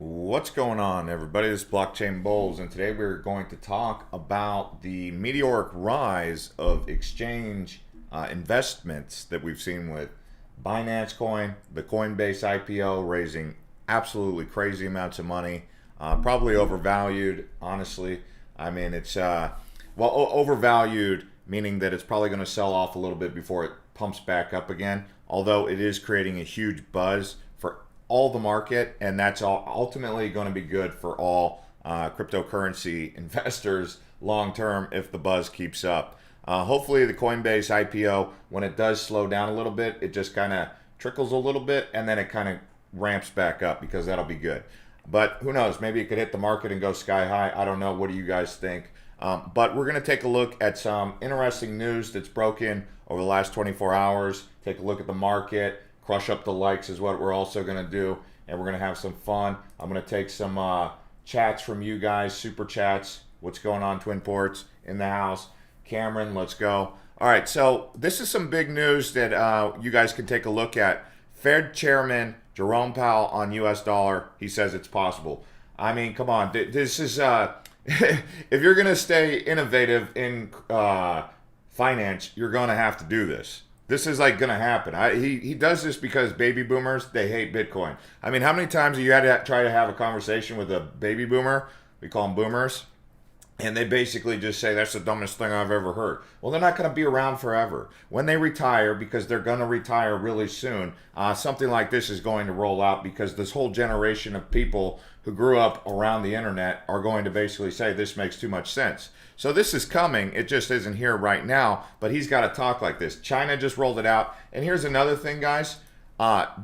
What's going on, everybody? This is Blockchain Bullz, and today we're going to talk about the meteoric rise of exchange investments that we've seen with Binance Coin, the Coinbase IPO, raising absolutely crazy amounts of money, probably overvalued, honestly. I mean, it's, overvalued, meaning that it's probably going to sell off a little bit before it pumps back up again, although it is creating a huge buzz for all the market, and that's all ultimately going to be good for all cryptocurrency investors long term if the buzz keeps up. Hopefully the Coinbase IPO, when it does slow down a little bit, it just kind of trickles a little bit and then it kind of ramps back up, because that'll be good. But who knows, maybe it could hit the market and go sky high. I don't know. What do you guys think? But we're going to take a look at some interesting news that's broken over the last 24 hours. Take a look at the market. Crush up the likes is what we're also going to do, and we're going to have some fun. I'm going to take some chats from you guys, super chats. What's going on, Twin Ports in the house? Cameron, let's go. All right, so this is some big news that you guys can take a look at. Fed Chairman Jerome Powell on US dollar. He says it's possible. I mean, come on. This is, if you're going to stay innovative in finance, you're going to have to do this. This is like going to happen. He does this because baby boomers, they hate Bitcoin. I mean, how many times have you had to try to have a conversation with a baby boomer? We call them boomers. And they basically just say, that's the dumbest thing I've ever heard. Well, they're not going to be around forever. When they retire, because they're going to retire really soon, something like this is going to roll out, because this whole generation of people who grew up around the internet are going to basically say this makes too much sense. So this is coming. It just isn't here right now, but he's got to talk like this. China just rolled it out. And here's another thing, guys.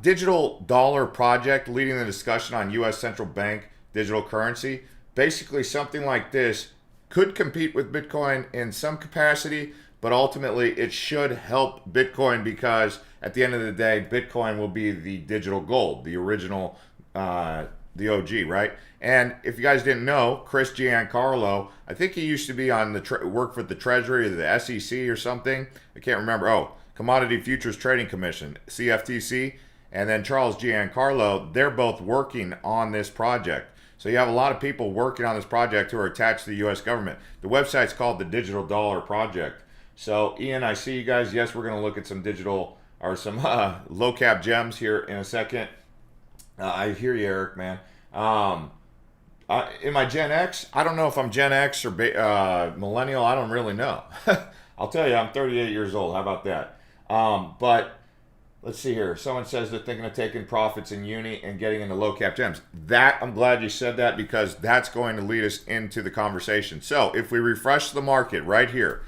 Digital dollar project leading the discussion on U.S. central bank digital currency. Basically something like this could compete with Bitcoin in some capacity, but ultimately it should help Bitcoin, because at the end of the day, Bitcoin will be the digital gold, the original, the OG, right? And if you guys didn't know, Chris Giancarlo, I think he used to be on the work for the Treasury or the SEC or something. I can't remember. Oh, Commodity Futures Trading Commission, CFTC, and then Charles Giancarlo. They're both working on this project. So you have a lot of people working on this project who are attached to the U.S. government. The website's called the Digital Dollar Project. So Ian, I see you guys. Yes, we're going to look at some digital or some low cap gems here in a second. I hear you, Eric, man. Am I Gen X? I don't know if I'm Gen X or millennial. I don't really know. I'll tell you, I'm 38 years old. How about that? But let's see here. Someone says they're thinking of taking profits in Uni and getting into low cap gems. That, I'm glad you said that, because that's going to lead us into the conversation. So if we refresh the market right here,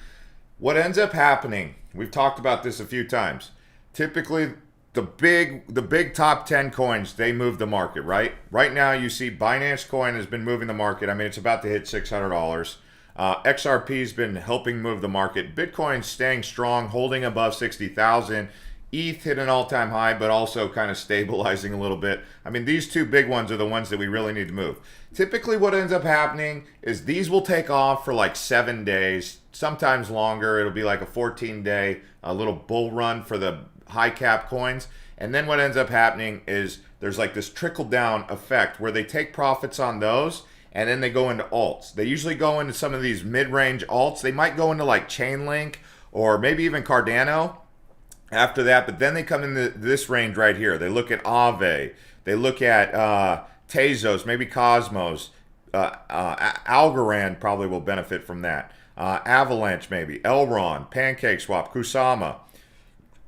what ends up happening, we've talked about this a few times. Typically, the big top 10 coins, they move the market, right? Right now, you see Binance Coin has been moving the market. I mean, it's about to hit $600. XRP has been helping move the market. Bitcoin staying strong, holding above 60,000. ETH hit an all-time high, but also kind of stabilizing a little bit. I mean, these two big ones are the ones that we really need to move. Typically, what ends up happening is these will take off for like 7 days, sometimes longer. It'll be like a 14-day little bull run for the high-cap coins. And then what ends up happening is there's like this trickle-down effect where they take profits on those, and then they go into alts. They usually go into some of these mid-range alts. They might go into like Chainlink or maybe even Cardano after that, but then they come into this range right here. They look at Aave, they look at Tezos, maybe Cosmos, Algorand probably will benefit from that. Avalanche maybe, Elrond, PancakeSwap, Kusama,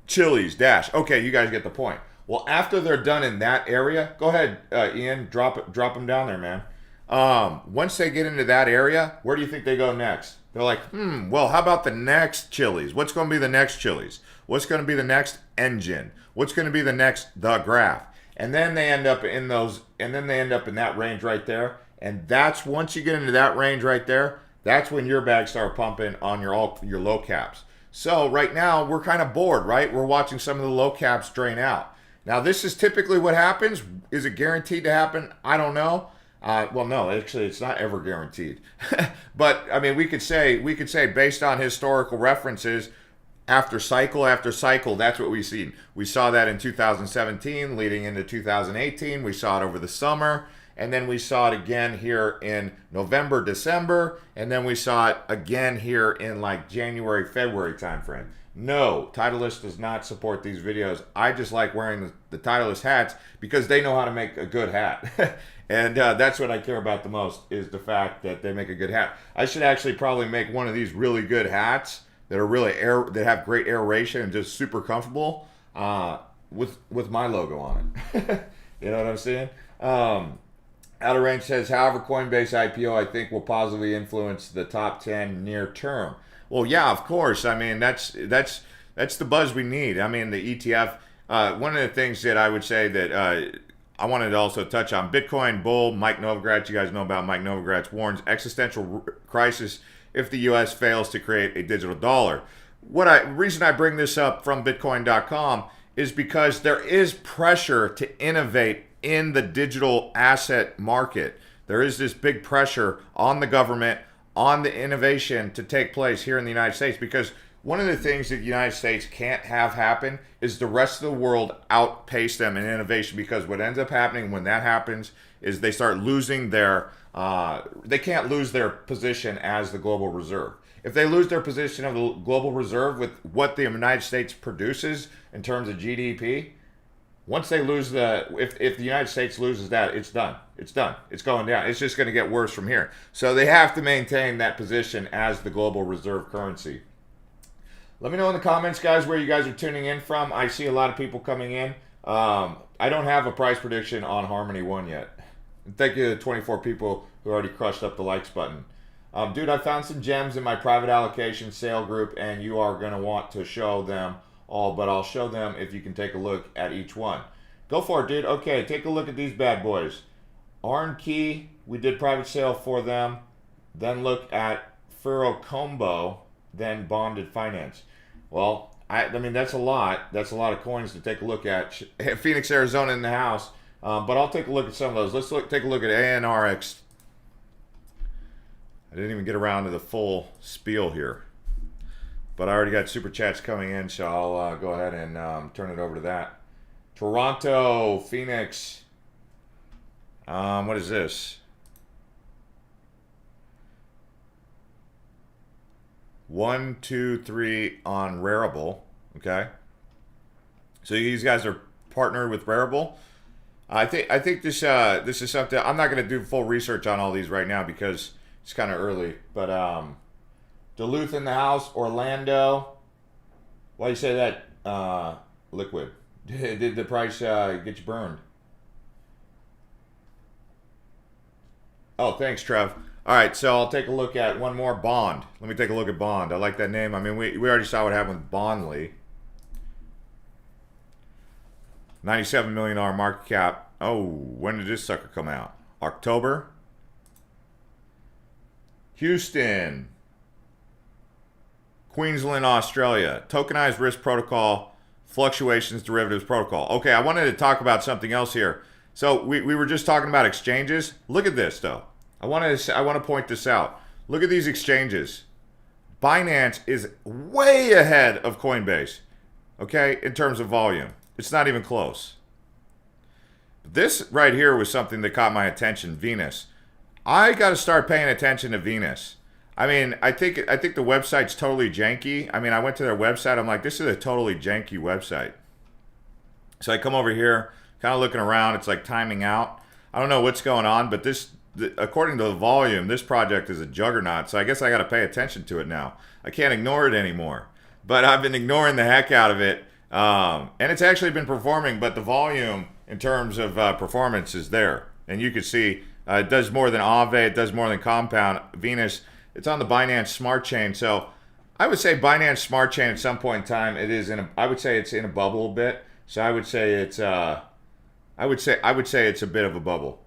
Chiliz, Dash. Okay, you guys get the point. Well, after they're done in that area, go ahead, Ian, drop them down there, man. Once they get into that area, where do you think they go next? They're like, well, how about the next Chiliz? What's going to be the next Chiliz? What's going to be the next engine? What's going to be the next the graph? And then they end up in those, and then they end up in that range right there. And that's, once you get into that range right there, that's when your bags start pumping on your low caps. So right now we're kind of bored, right? We're watching some of the low caps drain out. Now this is typically what happens. Is it guaranteed to happen? I don't know. Well, no, actually, it's not ever guaranteed. But I mean, we could say based on historical references, after cycle, that's what we've seen. We saw that in 2017, leading into 2018. We saw it over the summer, and then we saw it again here in November, December, and then we saw it again here in like January, February timeframe. No, Titleist does not support these videos. I just like wearing the Titleist hats because they know how to make a good hat. And that's what I care about the most, is the fact that they make a good hat. I should actually probably make one of these really good hats that are really that have great aeration and just super comfortable with my logo on it. You know what I'm saying? Outer Range says, however, Coinbase IPO I think will positively influence the top 10 near term. Well, yeah, of course. I mean, that's the buzz we need. I mean, the ETF. One of the things that I would say that I wanted to also touch on, Bitcoin bull Mike Novogratz. You guys know about Mike Novogratz, warns existential crisis if the U.S. fails to create a digital dollar. Reason I bring this up from Bitcoin.com is because there is pressure to innovate in the digital asset market. There is this big pressure on the government, on the innovation to take place here in the United States, because one of the things that the United States can't have happen is the rest of the world outpace them in innovation, because what ends up happening when that happens is they start losing their, they can't lose their position as the global reserve. If they lose their position of the global reserve with what the United States produces in terms of GDP, once they lose if the United States loses that, it's done. It's done. It's going down. It's just going to get worse from here. So they have to maintain that position as the global reserve currency. Let me know in the comments, guys, where you guys are tuning in from. I see a lot of people coming in. I don't have a price prediction on Harmony 1 yet. And thank you to the 24 people who already crushed up the likes button. Dude, I found some gems in my private allocation sale group, and you are going to want to show them all, but I'll show them if you can take a look at each one. Go for it, dude. Okay, take a look at these bad boys. Arn Key, we did private sale for them. Then look at Furrow Combo, then Bonded Finance. Well, I mean, that's a lot. That's a lot of coins to take a look at. Phoenix, Arizona in the house. But I'll take a look at some of those. Let's take a look at ANRX. I didn't even get around to the full spiel here. But I already got super chats coming in, so I'll go ahead and turn it over to that. Toronto, Phoenix. What is this? 1, 2, 3 on Rarible. Okay. So these guys are partnered with Rarible. I think this is something. I'm not going to do full research on all these right now because it's kind of early. But Duluth in the house, Orlando. Why do you say that? Liquid. Did the price get you burned? Oh, thanks, Trev. All right, so I'll take a look at one more, Bond. Let me take a look at Bond. I like that name. I mean, we already saw what happened with Bondly. $97 million market cap. Oh, when did this sucker come out? October. Houston. Queensland, Australia. Tokenized risk protocol, fluctuations derivatives protocol. Okay, I wanted to talk about something else here. So we were just talking about exchanges. Look at this, though. I want to point this out. Look at these exchanges. Binance is way ahead of Coinbase, okay, in terms of volume. It's not even close. This right here was something that caught my attention, Venus. I got to start paying attention to Venus. I mean, I think the website's totally janky. I mean, I went to their website. I'm like, this is a totally janky website. So I come over here, kind of looking around. It's like timing out. I don't know what's going on, but according to the volume, this project is a juggernaut. So I guess I got to pay attention to it now. I can't ignore it anymore. But I've been ignoring the heck out of it. And it's actually been performing, but the volume in terms of performance is there. And you can see it does more than Aave. It does more than Compound. Venus, it's on the Binance Smart Chain. So I would say Binance Smart Chain at some point in time, I would say it's in a bubble a bit. So I would say it's I would say it's a bit of a bubble.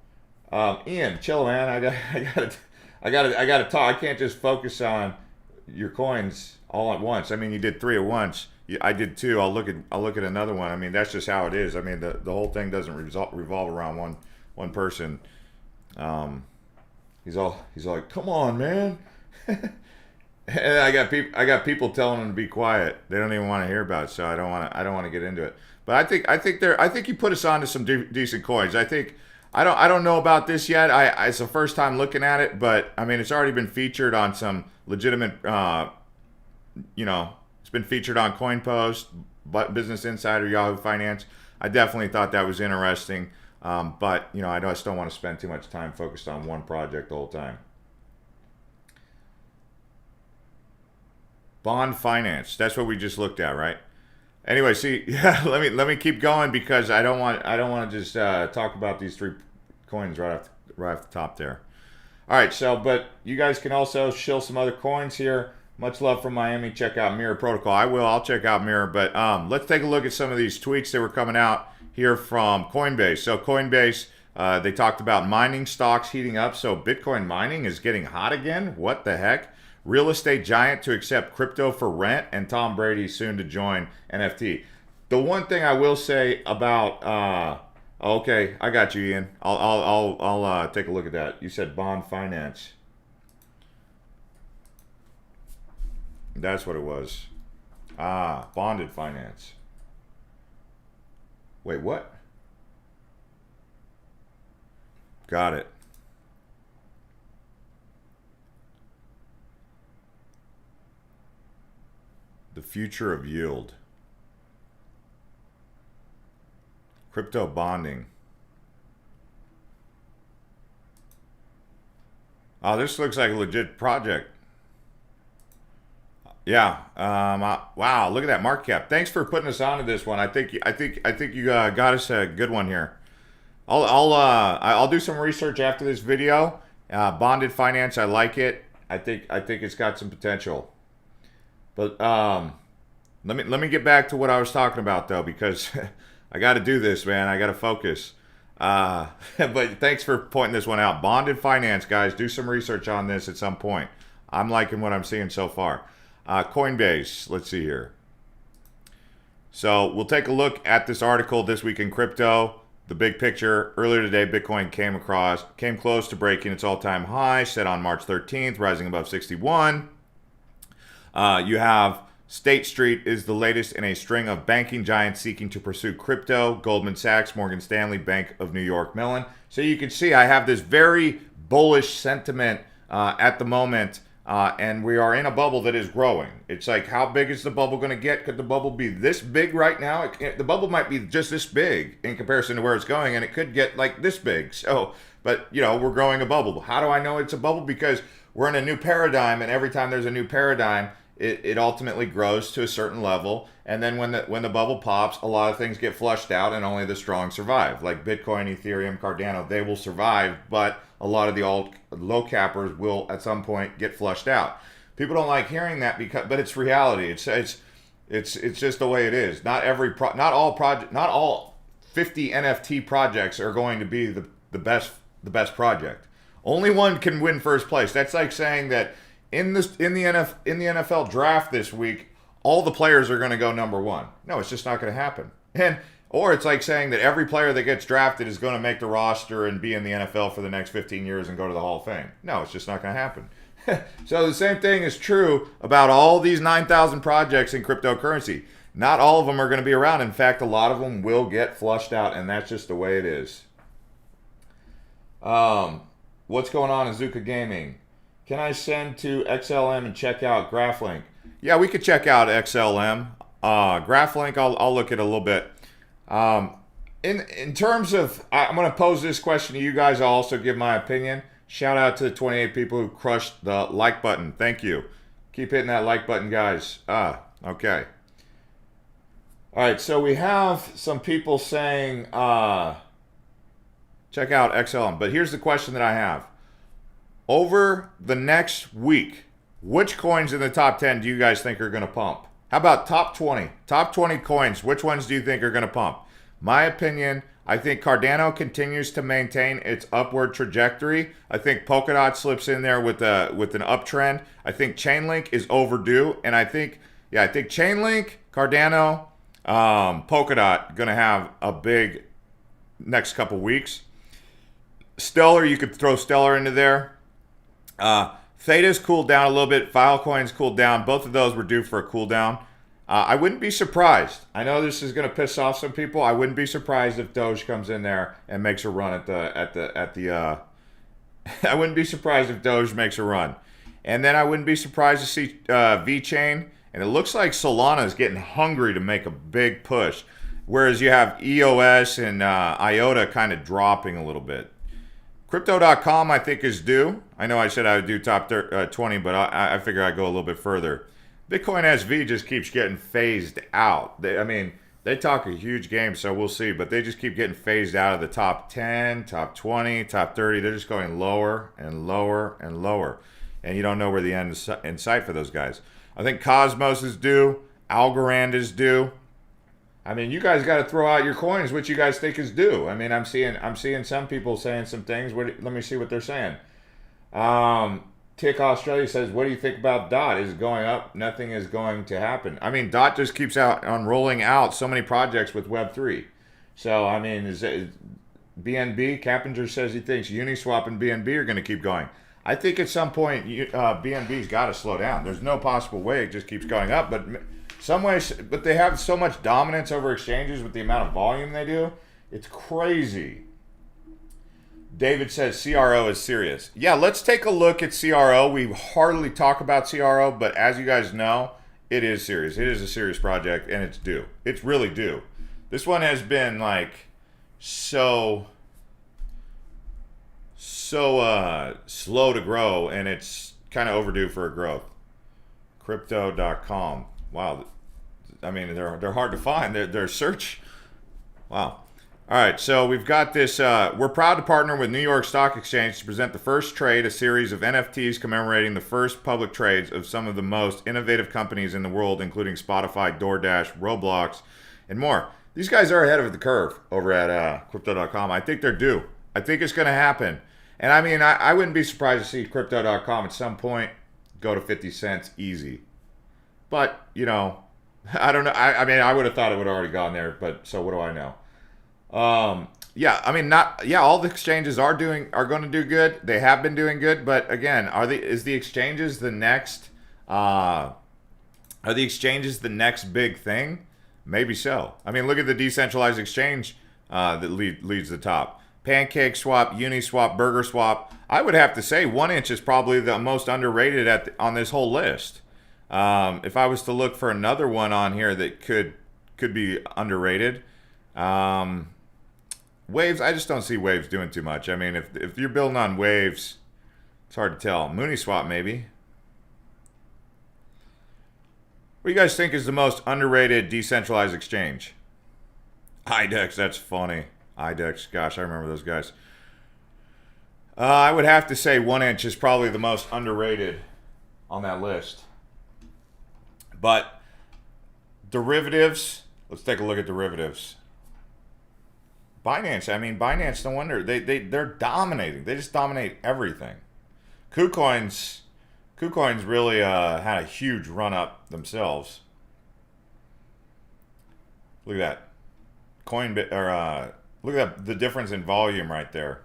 Ian, chill, man. I gotta talk. I can't just focus on your coins all at once. I mean, you did 3 at once. I did 2. I'll look at another one. I mean, that's just how it is. I mean, the whole thing doesn't revolve around one person. He's like, come on, man. And I got people telling him to be quiet. They don't even want to hear about it, so I don't want to get into it. But I think you put us on to some decent coins. I think I don't know about this yet. It's the first time looking at it, but I mean, it's already been featured on some legitimate, you know, it's been featured on CoinPost, Business Insider, Yahoo Finance. I definitely thought that was interesting, but you know, I just don't want to spend too much time focused on one project the whole time. Bond finance. That's what we just looked at, right? Anyway, see, yeah, let me keep going because I don't want to just talk about these three coins right off the top there. All right, so but you guys can also shill some other coins here. Much love from Miami. Check out Mirror Protocol. I'll check out Mirror, but let's take a look at some of these tweets that were coming out here from Coinbase. So Coinbase, they talked about mining stocks heating up. So Bitcoin mining is getting hot again. What the heck? Real estate giant to accept crypto for rent, and Tom Brady soon to join NFT. The one thing I will say about, okay, I got you, Ian. I'll take a look at that. You said bond finance. That's what it was. Bonded finance. Wait, what? Got it. The future of yield. Crypto bonding. Oh, this looks like a legit project. Yeah. Wow. Look at that market cap. Thanks for putting us onto this one. I think you got us a good one here. I'll do some research after this video. Bonded finance. I like it. I think it's got some potential. But let me get back to what I was talking about though, because I got to do this, man. I got to focus. But thanks for pointing this one out. Bonded finance, guys. Do some research on this at some point. I'm liking what I'm seeing so far. Coinbase. Let's see here. So we'll take a look at this article, This Week in Crypto. The big picture. Earlier today, Bitcoin came close to breaking its all-time high, set on March 13th, rising above 61. You have State Street is the latest in a string of banking giants seeking to pursue crypto. Goldman Sachs, Morgan Stanley, Bank of New York Mellon. So you can see I have this very bullish sentiment at the moment, and we are in a bubble that is growing. It's like, how big is the bubble going to get? Could the bubble be this big right now? The bubble might be just this big in comparison to where it's going, and it could get like this big. So, but you know, we're growing a bubble. How do I know it's a bubble? Because we're in a new paradigm, and every time there's a new paradigm, it ultimately grows to a certain level, and then when the bubble pops, a lot of things get flushed out, and only the strong survive. Like Bitcoin, Ethereum, Cardano, they will survive, but a lot of the low cappers will at some point get flushed out. People don't like hearing that but it's reality. It's just the way it is. Not all 50 NFT projects are going to be the best project. Only one can win first place. That's like saying that in the NFL draft this week, all the players are going to go number one. No, it's just not going to happen. Or it's like saying that every player that gets drafted is going to make the roster and be in the NFL for the next 15 years and go to the Hall of Fame. No, it's just not going to happen. So the same thing is true about all these 9,000 projects in cryptocurrency. Not all of them are going to be around. In fact, a lot of them will get flushed out, and that's just the way it is. What's going on in Zuka Gaming? Can I send to XLM and check out GraphLink? Yeah, we could check out XLM. GraphLink, I'll look at a little bit. In terms of, I'm going to pose this question to you guys. I'll also give my opinion. Shout out to the 28 people who crushed the like button. Thank you. Keep hitting that like button, guys. Okay. All right, so we have some people saying, check out XLM. But here's the question that I have. Over the next week, which coins in the top 10 do you guys think are going to pump? How about top 20? Top 20 coins, which ones do you think are going to pump? My opinion, I think Cardano continues to maintain its upward trajectory. I think Polkadot slips in there with an uptrend. I think Chainlink is overdue. And I think Chainlink, Cardano, Polkadot going to have a big next couple weeks. Stellar, you could throw Stellar into there. Theta's cooled down a little bit. Filecoin's cooled down. Both of those were due for a cool down. I wouldn't be surprised. I know this is going to piss off some people. I wouldn't be surprised if Doge comes in there and makes a run at the. I wouldn't be surprised if Doge makes a run, and then I wouldn't be surprised to see VeChain. And it looks like Solana is getting hungry to make a big push, whereas you have EOS and IOTA kind of dropping a little bit. Crypto.com, I think, is due. I know I said I would do top 20, but I figure I'd go a little bit further. Bitcoin SV just keeps getting phased out. They talk a huge game, so we'll see. But they just keep getting phased out of the top 10, top 20, top 30. They're just going lower and lower and lower. And you don't know where the end is in sight for those guys. I think Cosmos is due. Algorand is due. You guys got to throw out your coins. What you guys think is due? I'm seeing some people saying some things. Let me see what they're saying. Tick Australia says, "What do you think about DOT? Is it going up? Nothing is going to happen." DOT just keeps rolling out so many projects with Web3. So is BNB? Cappinger says he thinks Uniswap and BNB are going to keep going. I think at some point BNB's got to slow down. There's no possible way it just keeps going up, but they have so much dominance over exchanges with the amount of volume they do. It's crazy. David says CRO is serious. Yeah, let's take a look at CRO. We hardly talk about CRO, but as you guys know, it is serious. It is a serious project, and it's due. It's really due. This one has been so slow to grow, and it's kind of overdue for a growth. Crypto.com. Wow. They're hard to find. Their search. Wow. All right, so we've got this. We're proud to partner with New York Stock Exchange to present the first trade, a series of NFTs commemorating the first public trades of some of the most innovative companies in the world, including Spotify, DoorDash, Roblox, and more. These guys are ahead of the curve over at Crypto.com. I think they're due. I think it's going to happen. And I wouldn't be surprised to see Crypto.com at some point go to 50 cents easy. But, I don't know. I would have thought it would have already gone there, but so what do I know? All the exchanges are going to do good. They have been doing good, but again, is the exchanges the next big thing? Maybe so. Look at the decentralized exchange that leads the top. PancakeSwap, Uniswap, BurgerSwap. I would have to say 1inch is probably the most underrated on this whole list. If I was to look for another one on here that could be underrated, Waves, I just don't see Waves doing too much. If you're building on Waves, it's hard to tell. Mooniswap, maybe. What do you guys think is the most underrated decentralized exchange? IDEX, that's funny. IDEX, gosh, I remember those guys. I would have to say 1inch is probably the most underrated on that list. But derivatives, let's take a look at derivatives. Binance, no wonder. They're dominating. They just dominate everything. Kucoins really had a huge run up themselves. Look at that. Look at the difference in volume right there.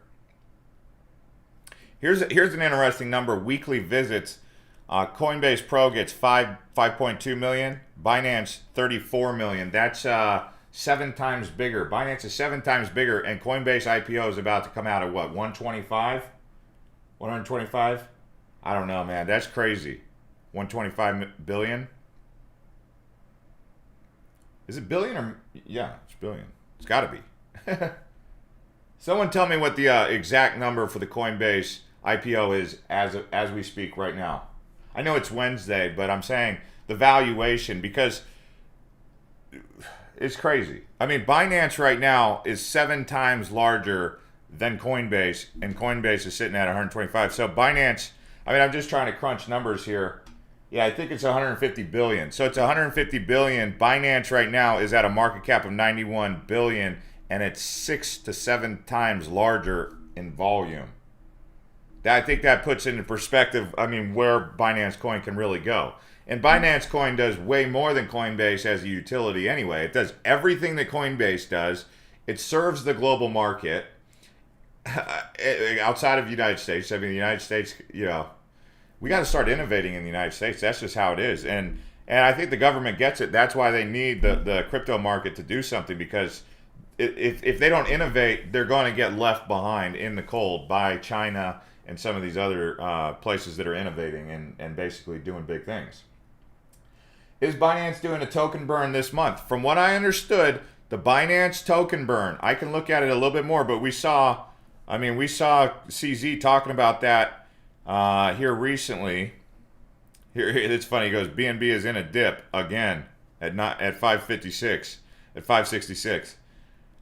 Here's an interesting number. Weekly visits. Coinbase Pro gets 5.2 million. Binance 34 million. That's 7 times bigger. Binance is 7 times bigger, and Coinbase IPO is about to come out at what, 125? 125? I don't know, man. That's crazy. 125 billion? Is it billion or... Yeah, it's billion. It's got to be. Someone tell me what the exact number for the Coinbase IPO is as we speak right now. I know it's Wednesday, but I'm saying the valuation, because it's crazy. Binance right now is 7 times larger than Coinbase, and Coinbase is sitting at 125. So Binance, I'm just trying to crunch numbers here. Yeah, I think it's 150 billion. So it's 150 billion. Binance right now is at a market cap of 91 billion, and it's 6 to 7 times larger in volume. I think that puts into perspective, where Binance Coin can really go. And Binance Coin does way more than Coinbase as a utility anyway. It does everything that Coinbase does. It serves the global market outside of the United States. The United States, we got to start innovating in the United States. That's just how it is. And And I think the government gets it. That's why they need the crypto market to do something, because if they don't innovate, they're going to get left behind in the cold by China and some of these other places that are innovating and basically doing big things. Is Binance doing a token burn this month? From what I understood, the Binance token burn, I can look at it a little bit more, but we saw CZ talking about that here recently. Here, it's funny. He goes, BNB is in a dip again at 556, at 566.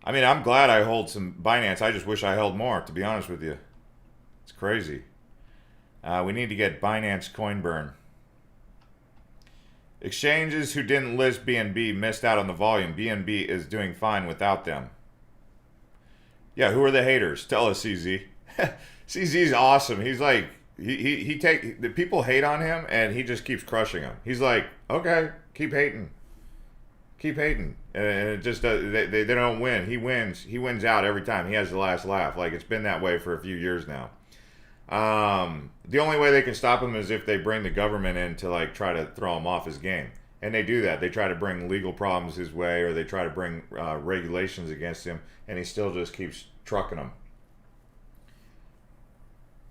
I mean, I'm glad I hold some Binance. I just wish I held more, to be honest with you. It's crazy. We need to get Binance coin burn. Exchanges who didn't list BNB missed out on the volume. BNB is doing fine without them. Yeah, who are the haters? Tell us, CZ. CZ's awesome. He's like, the people hate on him, and he just keeps crushing them. He's like, okay, keep hating, and it just they don't win. He wins out every time. He has the last laugh. Like, it's been that way for a few years now. The only way they can stop him is if they bring the government in to like try to throw him off his game, and they do that. They try to bring legal problems his way, or they try to bring regulations against him, and he still just keeps trucking them.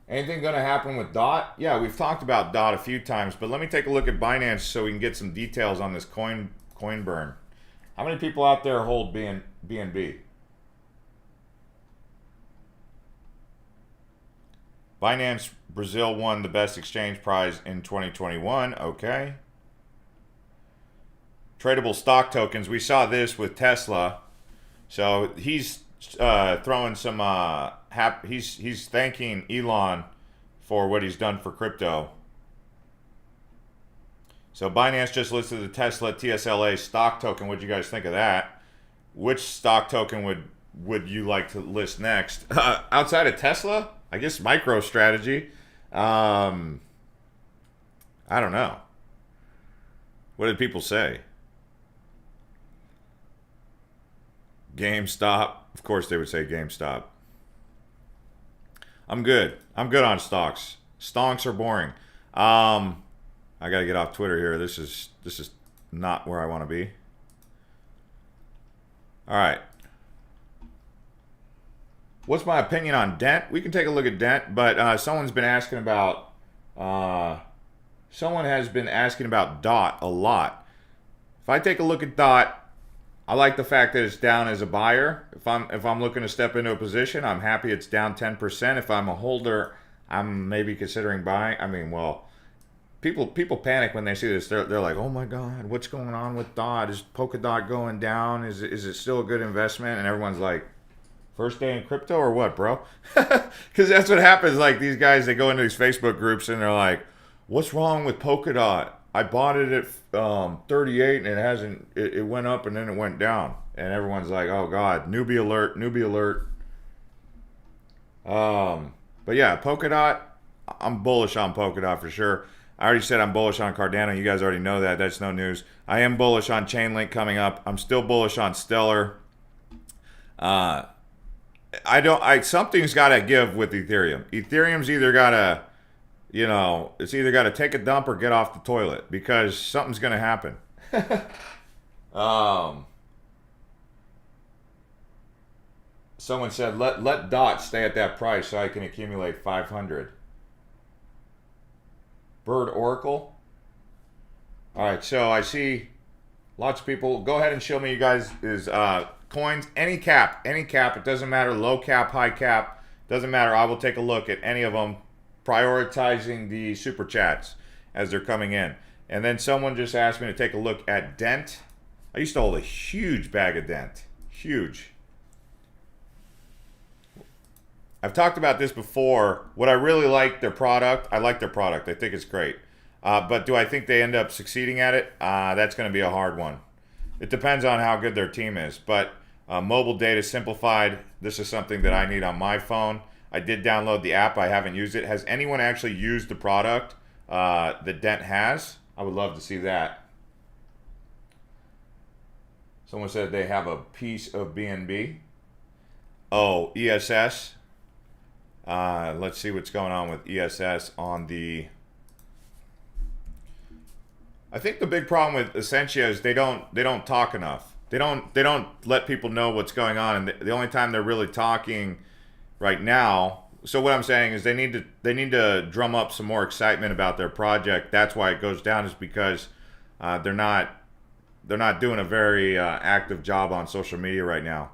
Anything going to happen with DOT? Yeah, we've talked about DOT a few times, but let me take a look at Binance so we can get some details on this coin burn. How many people out there hold BNB? Binance Brazil won the best exchange prize in 2021. Okay. Tradable stock tokens. We saw this with Tesla. So he's throwing some he's thanking Elon for what he's done for crypto. So Binance just listed the Tesla TSLA stock token. What do you guys think of that? Which stock token would you like to list next? Outside of Tesla? I guess MicroStrategy. I don't know. What did people say? GameStop. Of course they would say GameStop. I'm good. I'm good on stocks. Stonks are boring. I got to get off Twitter here. This is not where I want to be. All right. What's my opinion on Dent? We can take a look at Dent, but someone has been asking about DOT a lot. If I take a look at DOT, I like the fact that it's down as a buyer. If I'm looking to step into a position, I'm happy it's down 10%. If I'm a holder, I'm maybe considering buying. I mean, well, people panic when they see this. They're like, oh my God, what's going on with DOT? Is Polkadot going down? Is it still a good investment? And everyone's like, first day in crypto or what, bro? Because that's what happens. Like, these guys, they go into these Facebook groups and they're like, what's wrong with Polkadot? I bought it at 38 and it went up and then it went down. And everyone's like, oh God, newbie alert, newbie alert. But yeah, Polkadot, I'm bullish on Polkadot for sure. I already said I'm bullish on Cardano. You guys already know that. That's no news. I am bullish on Chainlink coming up. I'm still bullish on Stellar. Something's got to give with Ethereum. Ethereum's either got to, it's either got to take a dump or get off the toilet, because something's going to happen. Someone said, let DOT stay at that price so I can accumulate 500. Bird Oracle. All right, so I see lots of people. Go ahead and show me, you guys, is coins, any cap. It doesn't matter, low cap, high cap, doesn't matter. I will take a look at any of them, prioritizing the super chats as they're coming in. And then someone just asked me to take a look at Dent. I used to hold a huge bag of Dent. Huge. I've talked about this before. What I really like their product. I like their product. I think it's great. But do I think they end up succeeding at it? That's going to be a hard one. It depends on how good their team is. But mobile data simplified. This is something that I need on my phone. I did download the app. I haven't used it. Has anyone actually used the product that Dent has? I would love to see that. Someone said they have a piece of BNB. Oh, ESS. Let's see what's going on with ESS on the... I think the big problem with Essentia is they don't talk enough. They don't let people know what's going on, and the only time they're really talking right now. So what I'm saying is they need to drum up some more excitement about their project. That's why it goes down, is because they're not doing a very active job on social media right now.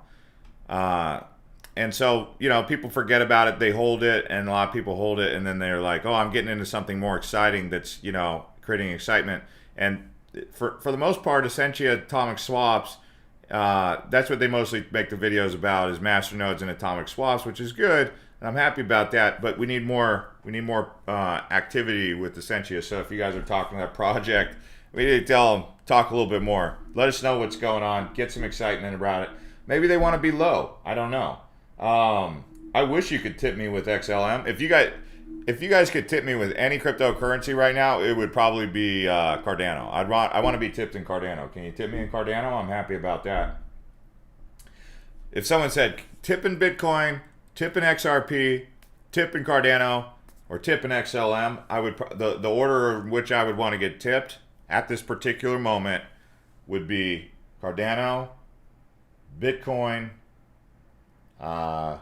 And so, you know, people forget about it. They hold it, and a lot of people hold it, and then they're like, oh, I'm getting into something more exciting that's, you know, creating excitement. And for the most part, Essentia atomic swaps, that's what they mostly make the videos about, is masternodes and atomic swaps, which is good, and I'm happy about that. But we need more activity with Essentia. So if you guys are talking to that project, we need to tell them, talk a little bit more. Let us know what's going on. Get some excitement about it. Maybe they want to be low. I don't know. I wish you could tip me with XLM. If you guys could tip me with any cryptocurrency right now, it would probably be Cardano. I want to be tipped in Cardano. Can you tip me in Cardano? I'm happy about that. If someone said tip in Bitcoin, tip in XRP, tip in Cardano, or tip in XLM, I would the order in which I would want to get tipped at this particular moment would be Cardano, Bitcoin, XLM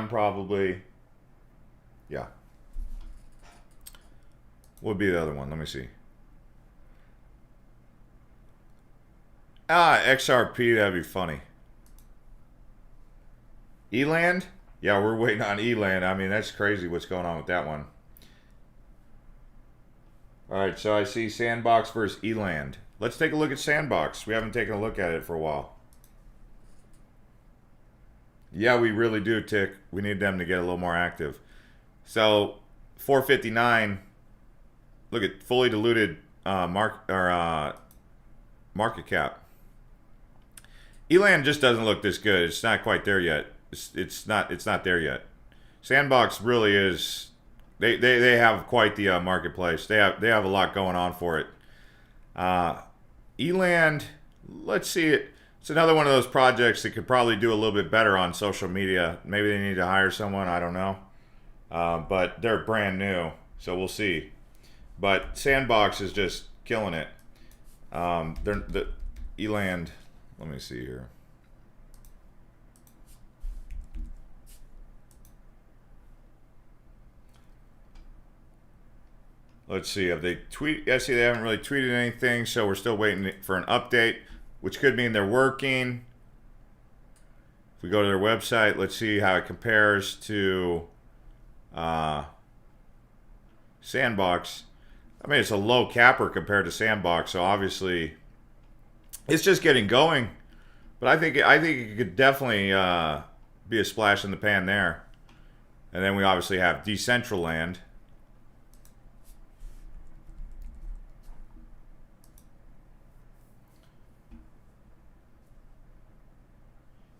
probably. Yeah. What would be the other one? Let me see. XRP, that'd be funny. Eland? Yeah, we're waiting on Eland. I mean, that's crazy what's going on with that one. Alright, so I see Sandbox versus Eland. Let's take a look at Sandbox. We haven't taken a look at it for a while. Yeah, we really do, Tick. We need them to get a little more active. So 459. Look at fully diluted market cap. Eland just doesn't look this good. It's not quite there yet. It's not there yet. Sandbox really is. They have quite the marketplace. They have a lot going on for it. Eland, let's see it. It's another one of those projects that could probably do a little bit better on social media. Maybe they need to hire someone. I don't know. But they're brand new, so we'll see. But Sandbox is just killing it. The Eland. Let me see here. Let's see. Have they tweeted? I see they haven't really tweeted anything, so we're still waiting for an update, which could mean they're working. If we go to their website, let's see how it compares to Sandbox. I mean, it's a low capper compared to Sandbox, so obviously it's just getting going. But I think it could definitely be a splash in the pan there. And then we obviously have Decentraland.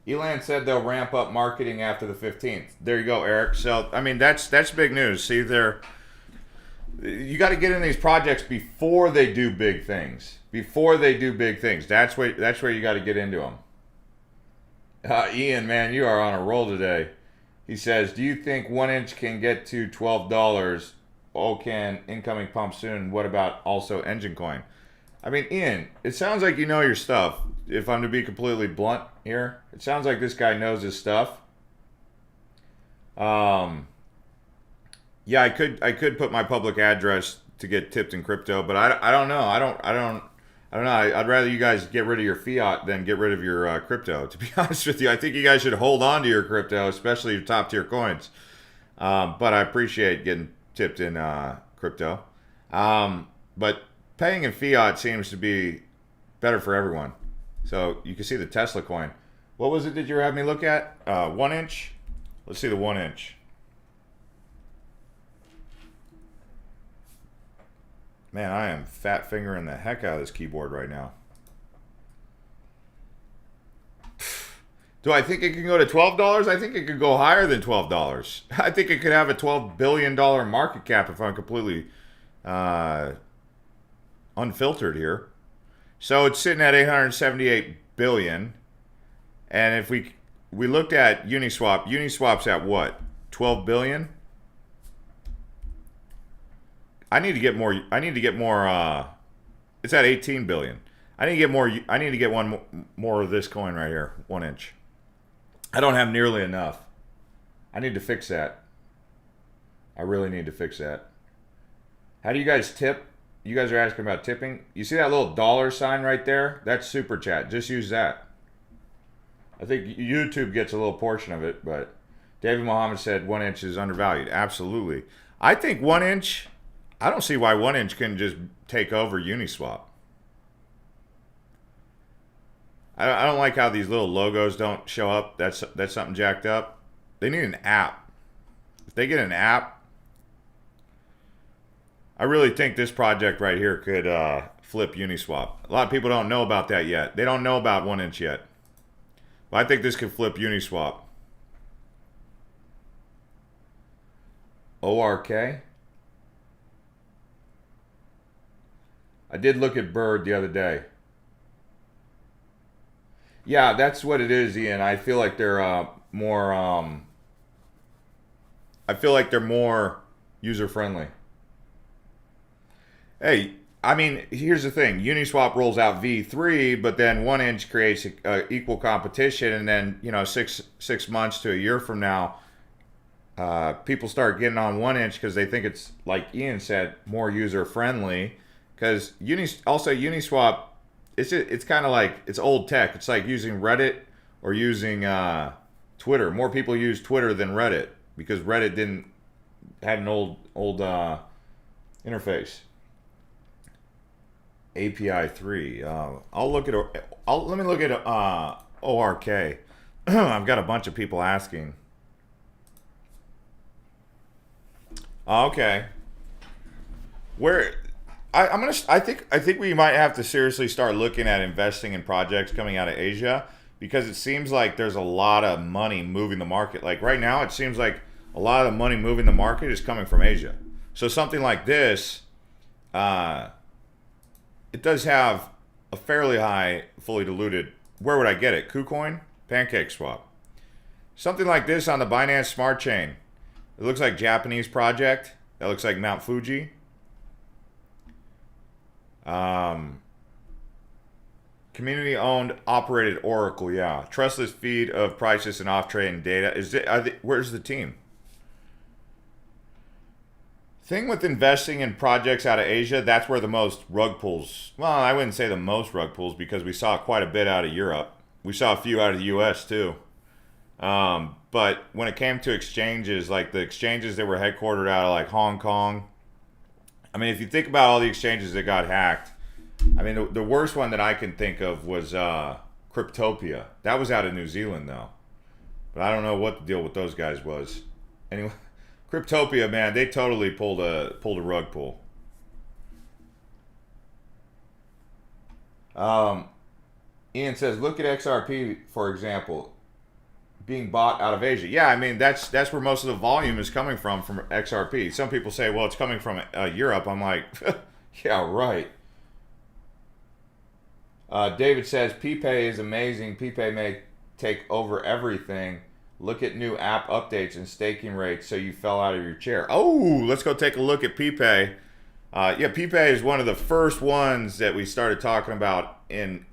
Elan said they'll ramp up marketing after the 15th. There you go, Eric. So, I mean, that's big news. See, you got to get in these projects before they do big things. Before they do big things. That's where you got to get into them. Ian, man, you are on a roll today. He says, do you think 1 inch can get to $12? Oh, can incoming pump soon? What about also Engine Coin? I mean, Ian, it sounds like you know your stuff. If I'm to be completely blunt here, it sounds like this guy knows his stuff. Yeah, I could put my public address to get tipped in crypto, but I don't know. I don't know. I'd rather you guys get rid of your fiat than get rid of your crypto. To be honest with you, I think you guys should hold on to your crypto, especially your top tier coins. But I appreciate getting tipped in crypto. But paying in fiat seems to be better for everyone. So you can see the Tesla coin. What was it that you were having me look at? 1 inch? Let's see the 1 inch. Man, I am fat fingering the heck out of this keyboard right now. Do I think it can go to $12? I think it could go higher than $12. I think it could have a $12 billion market cap if I'm completely unfiltered here. So it's sitting at 878 billion. And if we looked at Uniswap, Uniswap's at what? 12 billion? I need to get more. I need to get more. It's at 18 billion. I need to get more. I need to get more of this coin right here, 1 inch. I don't have nearly enough. I need to fix that. I really need to fix that. How do you guys tip? You guys are asking about tipping. You see that little dollar sign right there? That's super chat. Just use that. I think YouTube gets a little portion of it, but David Mohammed said 1 inch is undervalued. Absolutely. I think 1 inch, I don't see why 1 inch can just take over Uniswap. I don't like how these little logos don't show up. That's something jacked up. They need an app. If they get an app, I really think this project right here could flip Uniswap. A lot of people don't know about that yet. They don't know about 1 inch yet. But I think this could flip Uniswap. ORK. I did look at Bird the other day. Yeah, that's what it is, Ian. I feel like they're more. I feel like they're more user friendly. Hey, I mean, here's the thing: Uniswap rolls out V3, but then 1 inch creates equal competition, and then six months to a year from now, people start getting on 1 inch because they think it's, like Ian said, more user friendly. Because Uniswap. It's kind of like, it's old tech. It's like using Reddit or using Twitter. More people use Twitter than Reddit because Reddit had an old interface. API 3. Let me look at ORK. I've got a bunch of people asking. Okay. I think we might have to seriously start looking at investing in projects coming out of Asia, because it seems like there's a lot of money moving the market. Like right now, it seems like a lot of the money moving the market is coming from Asia. So something like this, it does have a fairly high fully diluted. Where would I get it? Kucoin, PancakeSwap. Something like this on the Binance Smart Chain. It looks like Japanese project. That looks like Mount Fuji. Community owned, operated Oracle, yeah. Trustless feed of prices and off trading data. Where's the team? Thing with investing in projects out of Asia, that's where the most rug pulls. Well, I wouldn't say the most rug pulls, because we saw quite a bit out of Europe. We saw a few out of the US too. But when it came to exchanges, like the exchanges that were headquartered out of like Hong Kong, I mean, if you think about all the exchanges that got hacked, I mean, the worst one that I can think of was Cryptopia. That was out of New Zealand, though. But I don't know what the deal with those guys was. Anyway, Cryptopia, man, they totally pulled a rug pull. Ian says, look at XRP, for example, being bought out of Asia. Yeah, I mean, that's where most of the volume is coming from XRP. Some people say, well, it's coming from Europe. I'm like, yeah, right. David says, PPay is amazing. PPay may take over everything. Look at new app updates and staking rates so you fell out of your chair. Oh, let's go take a look at PPay. Yeah, PPay is one of the first ones that we started talking about in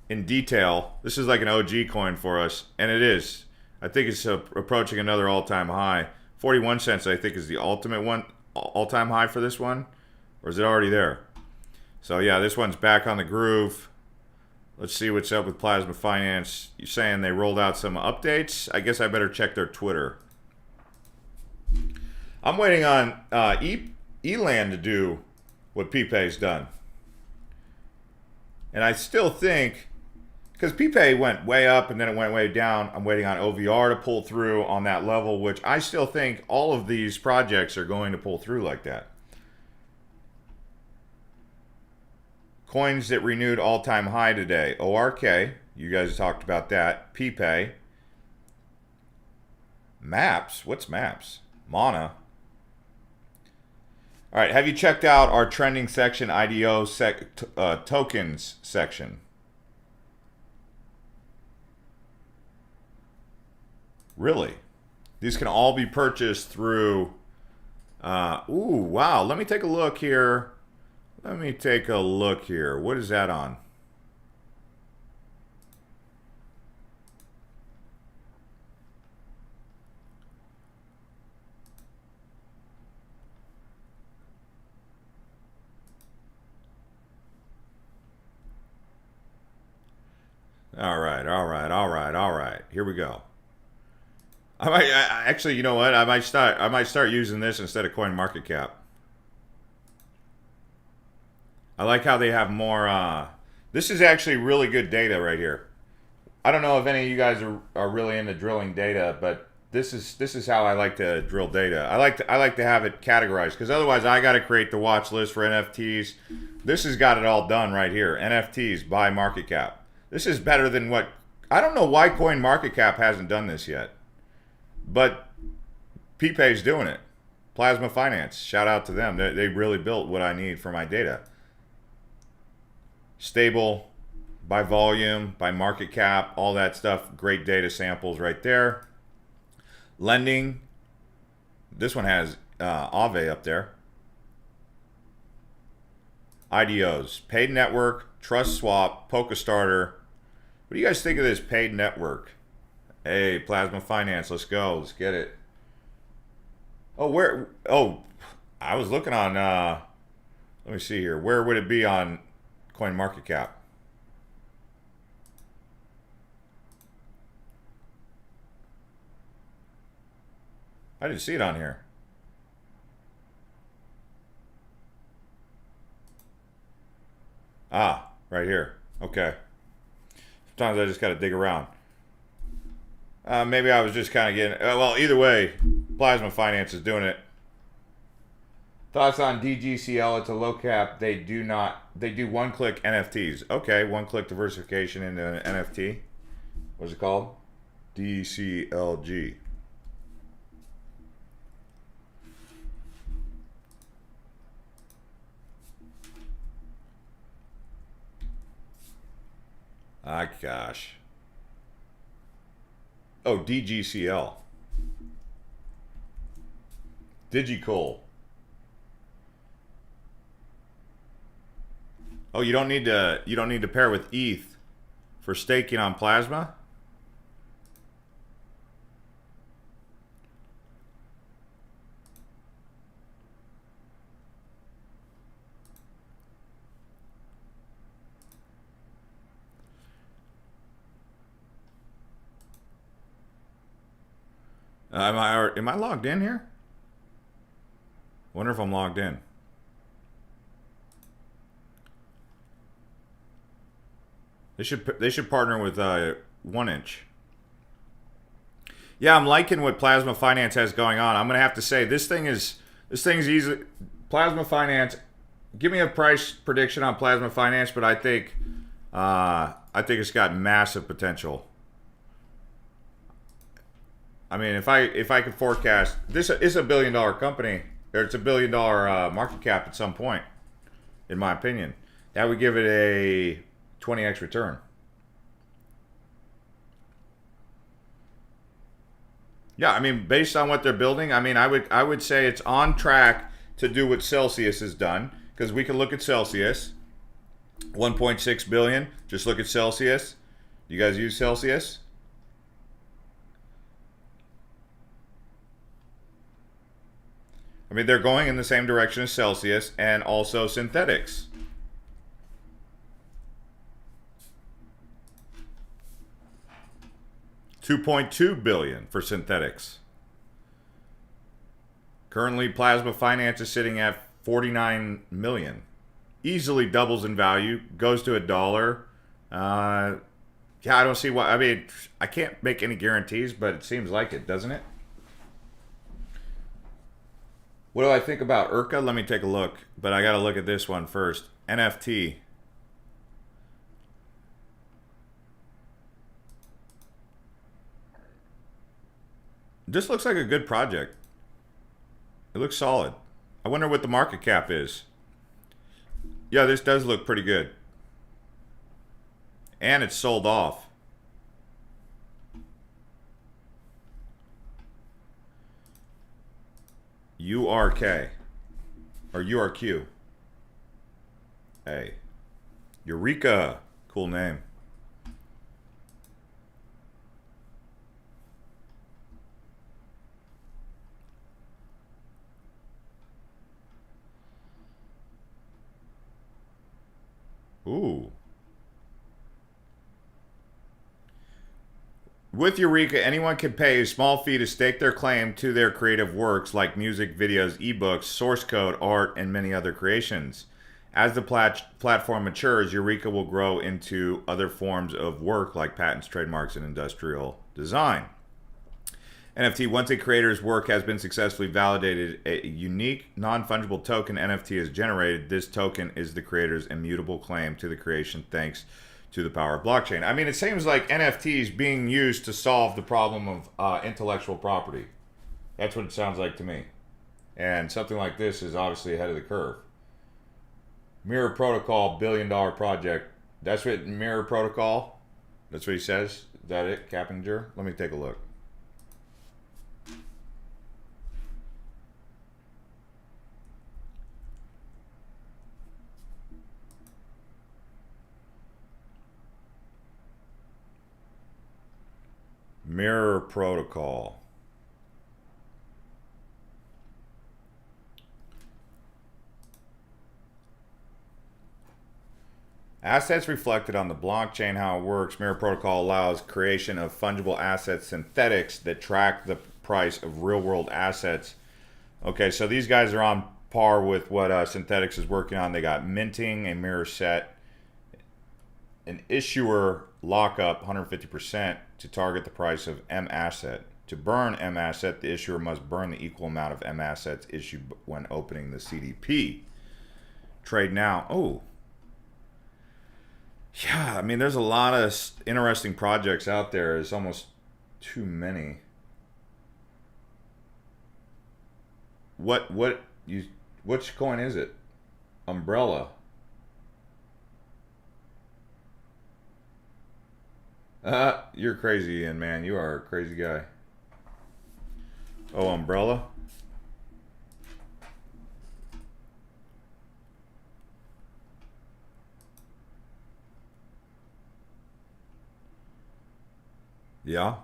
detail. This is like an OG coin for us, and it is. I think it's approaching another all-time high. 41 cents, I think, is the ultimate one, all-time high for this one, or is it already there? So yeah, this one's back on the groove. Let's see what's up with Plasma Finance. You're saying they rolled out some updates? I guess I better check their Twitter. I'm waiting on Eland to do what PPay's done. And I still think, because PPay went way up and then it went way down, I'm waiting on OVR to pull through on that level, which I still think all of these projects are going to pull through like that. Coins that renewed all-time high today. ORK, you guys talked about that. PPay. Maps, what's Maps? Mana. All right, have you checked out our trending section, IDO tokens section? Really? These can all be purchased through Ooh, wow. Let me take a look here. Let me take a look here. What is that on? All right, all right, all right, all right. Here we go. Actually, you know what? I might start using this instead of Coin Market Cap. I like how they have more. This is actually really good data right here. I don't know if any of you guys are really into drilling data, but this is how I like to drill data. I like to have it categorized, because otherwise I got to create the watch list for NFTs. This has got it all done right here. NFTs by market cap. This is better than what, I don't know why Coin Market Cap hasn't done this yet, but PPay's doing it. Plasma Finance, shout out to them. They really built what I need for my data. Stable, by volume, by market cap, all that stuff. Great data samples right there. Lending, this one has Aave up there. IDOs, paid network, Trust Swap, Polkastarter. What do you guys think of this paid network? Hey, Plasma Finance, let's go. Let's get it. Oh, where? Oh, I was looking on, let me see here. Where would it be on Coin Market Cap? I didn't see it on here. Ah, right here. Okay. Sometimes I just got to dig around. Maybe I was just kind of getting... well, either way, Plasma Finance is doing it. Thoughts on DGCL? It's a low cap. They do one-click NFTs. Okay, one-click diversification into an NFT. What's it called? DCLG. Ah, gosh. Oh, DGCL. DigiCool. Oh, you don't need to pair with ETH for staking on Plasma? Am I logged in here? Wonder if I'm logged in. They should partner with 1inch. Yeah, I'm liking what Plasma Finance has going on. I'm gonna have to say this thing's easy. Plasma Finance. Give me a price prediction on Plasma Finance, but I think it's got massive potential. I mean, if I could forecast, this is a $1 billion company, or it's a $1 billion market cap at some point, in my opinion. That would give it a 20x return. Yeah, I mean, based on what they're building, I mean, I would say it's on track to do what Celsius has done, because we can look at Celsius, 1.6 billion. Just look at Celsius. You guys use Celsius? I mean, they're going in the same direction as Celsius and also synthetics. $2.2 billion for synthetics. Currently, Plasma Finance is sitting at 49 million. Easily doubles in value, goes to $1. Yeah, I don't see why. I mean, I can't make any guarantees, but it seems like it, doesn't it? What do I think about Urca? Let me take a look, but I got to look at this one first. NFT. This looks like a good project. It looks solid. I wonder what the market cap is. Yeah, this does look pretty good. And it's sold off. URK or URQ. Hey, Eureka, cool name. Ooh. With Eureka, anyone can pay a small fee to stake their claim to their creative works like music, videos, ebooks, source code, art, and many other creations. As the platform matures, Eureka will grow into other forms of work like patents, trademarks, and industrial design. NFT, once a creator's work has been successfully validated, a unique, non-fungible token NFT is generated. This token is the creator's immutable claim to the creation thanks to the power of blockchain. I mean, it seems like NFTs being used to solve the problem of intellectual property. That's what it sounds like to me. And something like this is obviously ahead of the curve. Mirror Protocol, billion-dollar project. That's what Mirror Protocol, that's what he says. Is that it, Cappinger? Let me take a look. Mirror Protocol. Assets reflected on the blockchain, how it works. Mirror Protocol allows creation of fungible assets, synthetics that track the price of real-world assets. Okay, so these guys are on par with what Synthetics is working on. They got minting, a mirror set, an issuer lockup, 150% to target the price of M asset. To burn M asset, the issuer must burn the equal amount of M assets issued when opening the CDP. Trade now. Oh. Yeah, I mean, there's a lot of interesting projects out there. It's almost too many. Which coin is it? Umbrella. You're crazy, Ian, man. You are a crazy guy. Oh, Umbrella? Yeah.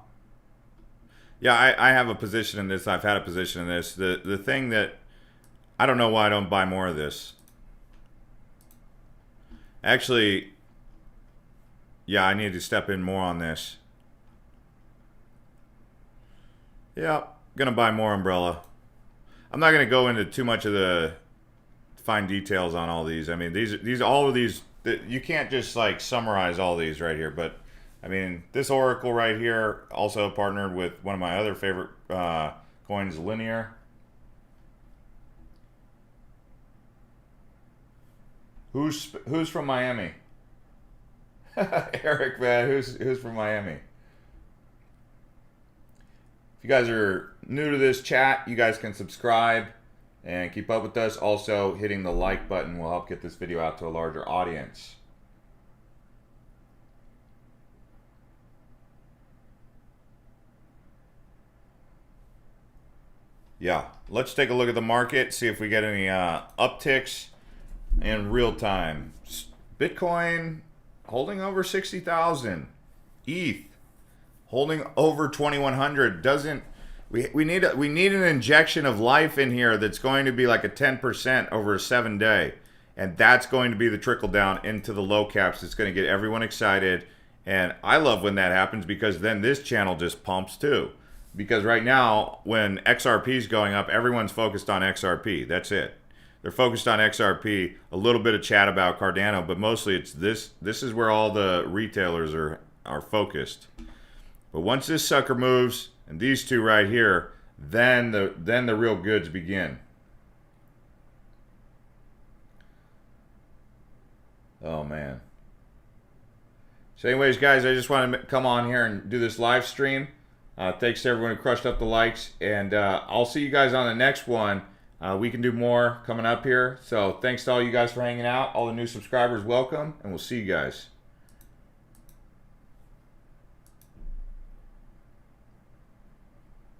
Yeah, I have a position in this. I've had a position in this. The thing that I don't know why I don't buy more of this. Actually, yeah, I need to step in more on this. Yeah, gonna buy more Umbrella. I'm not gonna go into too much of the fine details on all these. I mean, all of these, you can't just like summarize all these right here. But I mean, this Oracle right here also partnered with one of my other favorite coins, Linear. Who's from Miami? Eric, man, who's from Miami? If you guys are new to this chat, you guys can subscribe and keep up with us. Also, hitting the like button will help get this video out to a larger audience. Yeah, let's take a look at the market, see if we get any upticks in real time. Bitcoin holding over 60,000. ETH holding over 2,100. Doesn't we need an injection of life in here that's going to be like a 10% over a 7-day, and that's going to be the trickle down into the low caps. It's going to get everyone excited, and I love when that happens because then this channel just pumps too. Because right now, when XRP is going up, everyone's focused on XRP. That's it. They're focused on XRP, a little bit of chat about Cardano, but mostly it's this. This is where all the retailers are focused. But once this sucker moves, and these two right here, then the real goods begin. Oh, man. So anyways, guys, I just wanted to come on here and do this live stream. Thanks to everyone who crushed up the likes, and I'll see you guys on the next one. We can do more coming up here. So thanks to all you guys for hanging out. All the new subscribers, welcome, and we'll see you guys.